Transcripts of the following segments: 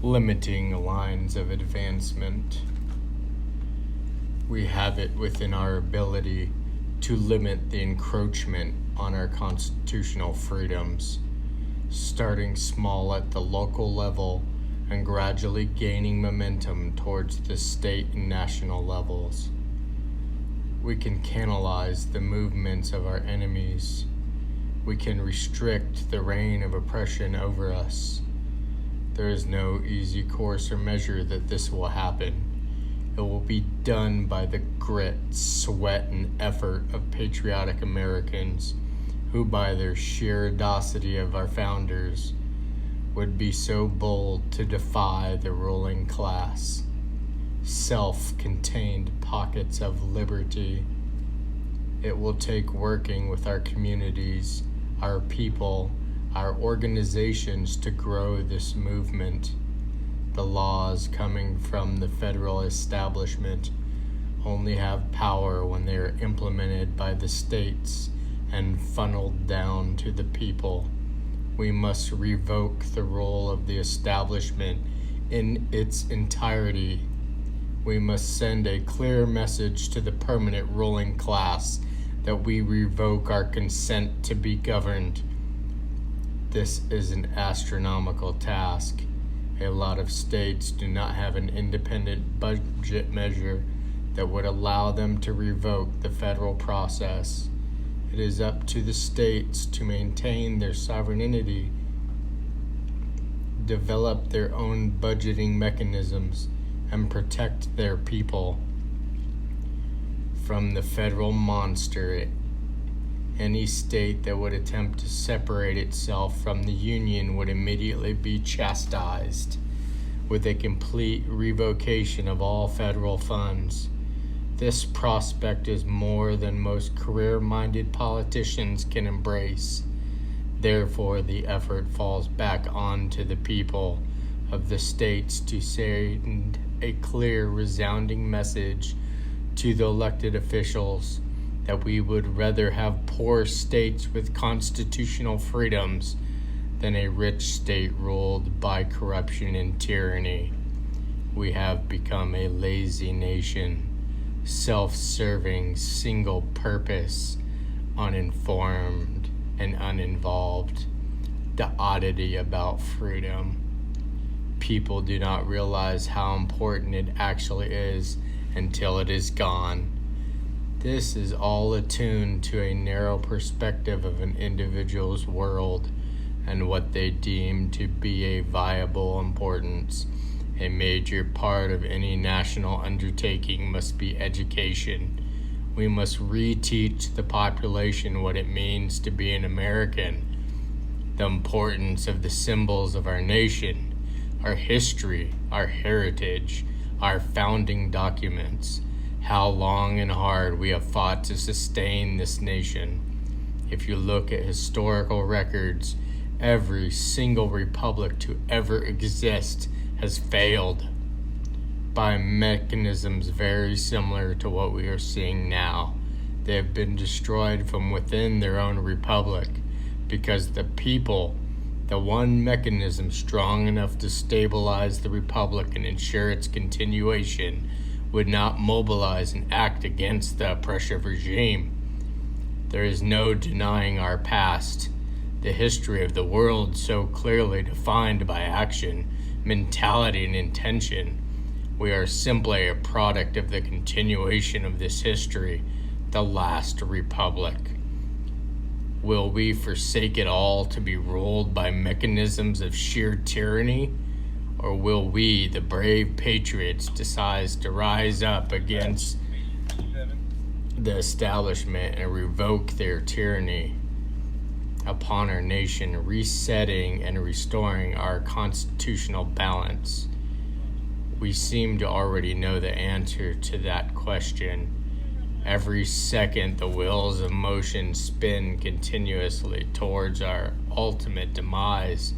limiting lines of advancement. We have it within our ability to limit the encroachment on our constitutional freedoms, starting small at the local level and gradually gaining momentum towards the state and national levels. We can canalize the movements of our enemies. We can restrict the reign of oppression over us. There is no easy course or measure that this will happen. It will be done by the grit, sweat, and effort of patriotic Americans who, by their sheer audacity of our founders, would be so bold to defy the ruling class. Self-contained pockets of liberty. It will take working with our communities, our people, our organizations to grow this movement. The laws coming from the federal establishment only have power when they are implemented by the states and funneled down to the people. We must revoke the role of the establishment in its entirety. We must send a clear message to the permanent ruling class that we revoke our consent to be governed. This is an astronomical task. A lot of states do not have an independent budget measure that would allow them to revoke the federal process. It is up to the states to maintain their sovereignty, develop their own budgeting mechanisms, and protect their people from the federal monster. Any state that would attempt to separate itself from the Union would immediately be chastised with a complete revocation of all federal funds. This prospect is more than most career-minded politicians can embrace. Therefore, the effort falls back onto the people of the states to send a clear, resounding message to the elected officials that we would rather have poor states with constitutional freedoms than a rich state ruled by corruption and tyranny. We have become a lazy nation, self-serving, single-purpose, uninformed, and uninvolved. The oddity about freedom. People do not realize how important it actually is until it is gone. This is all attuned to a narrow perspective of an individual's world and what they deem to be a viable importance. A major part of any national undertaking must be education. We must reteach the population what it means to be an American, the importance of the symbols of our nation, our history, our heritage, our founding documents, how long and hard we have fought to sustain this nation. If you look at historical records, every single republic to ever exist has failed by mechanisms very similar to what we are seeing now. They have been destroyed from within their own republic because the people, the one mechanism strong enough to stabilize the republic and ensure its continuation, would not mobilize and act against the oppressive regime. There is no denying our past, the history of the world so clearly defined by action, mentality, and intention. We are simply a product of the continuation of this history, the last republic. Will we forsake it all to be ruled by mechanisms of sheer tyranny? Or will we, the brave patriots, decide to rise up against the establishment and revoke their tyranny upon our nation, resetting and restoring our constitutional balance? We seem to already know the answer to that question. Every second, the wheels of motion spin continuously towards our ultimate demise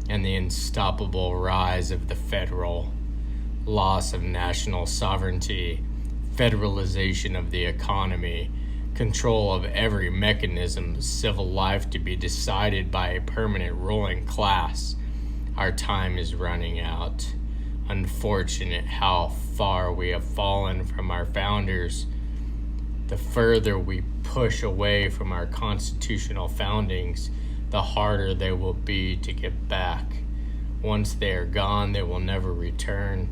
and the unstoppable rise of the federal, loss of national sovereignty, federalization of the economy, control of every mechanism of civil life to be decided by a permanent ruling class, Our time is running out. Unfortunate how far we have fallen from our founders. The further we push away from our constitutional foundings, the harder they will be to get back. Once they are gone, they will never return.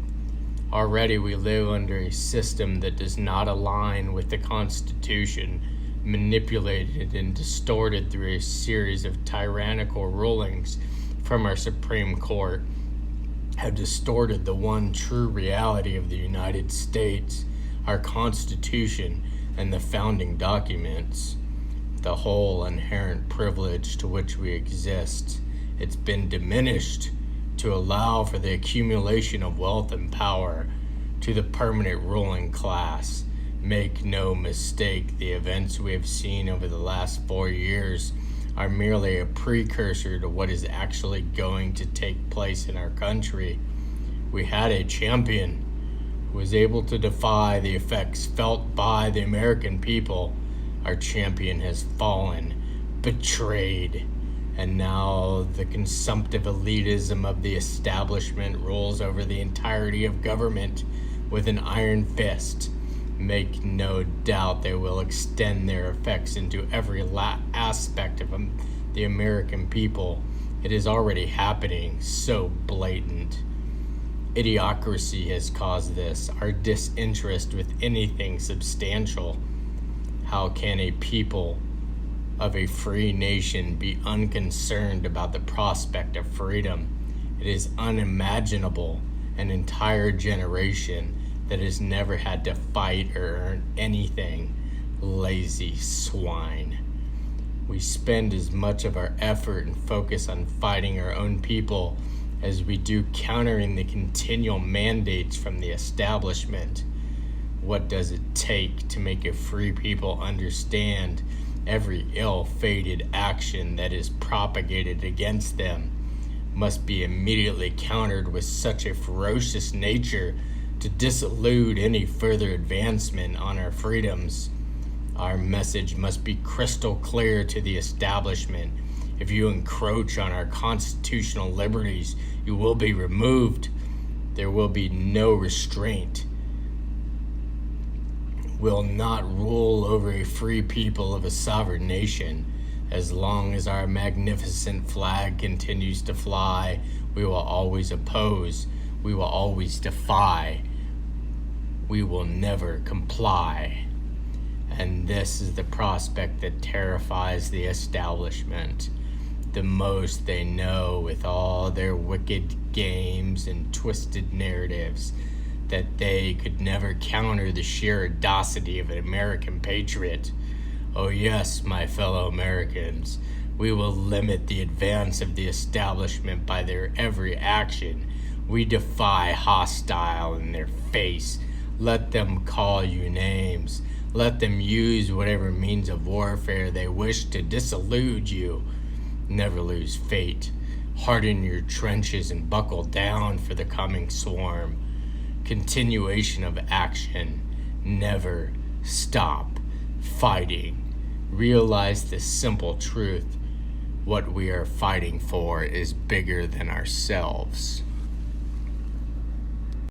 Already we live under a system that does not align with the Constitution, manipulated and distorted through a series of tyrannical rulings from our Supreme Court, have distorted the one true reality of the United States, our Constitution, and the founding documents, the whole inherent privilege to which we exist. It's been diminished to allow for the accumulation of wealth and power to the permanent ruling class. Make no mistake, the events we have seen over the last 4 years are merely a precursor to what is actually going to take place in our country. We had a champion who was able to defy the effects felt by the American people. Our champion has fallen, betrayed, and now the consumptive elitism of the establishment rules over the entirety of government with an iron fist. Make no doubt they will extend their effects into every aspect of the American people. It is already happening, so blatant. Idiocracy has caused this, our disinterest with anything substantial. How can a people of a free nation be unconcerned about the prospect of freedom? It is unimaginable. An entire generation that has never had to fight or earn anything. Lazy swine. We spend as much of our effort and focus on fighting our own people as we do countering the continual mandates from the establishment. What does it take to make a free people understand every ill-fated action that is propagated against them must be immediately countered with such a ferocious nature to disillude any further advancement on our freedoms? Our message must be crystal clear to the establishment. If you encroach on our constitutional liberties, you will be removed. There will be no restraint. Will not rule over a free people of a sovereign nation. As long as our magnificent flag continues to fly, we will always oppose. We will always defy. We will never comply. And this is the prospect that terrifies the establishment. The most they know, with all their wicked games and twisted narratives, that they could never counter the sheer audacity of an American patriot. Oh yes, my fellow Americans, we will limit the advance of the establishment by their every action. We defy hostile in their face. Let them call you names. Let them use whatever means of warfare they wish to disillude you. Never lose faith. Harden your trenches and buckle down for the coming swarm. Continuation of action. Never stop fighting. Realize this simple truth. What we are fighting for is bigger than ourselves.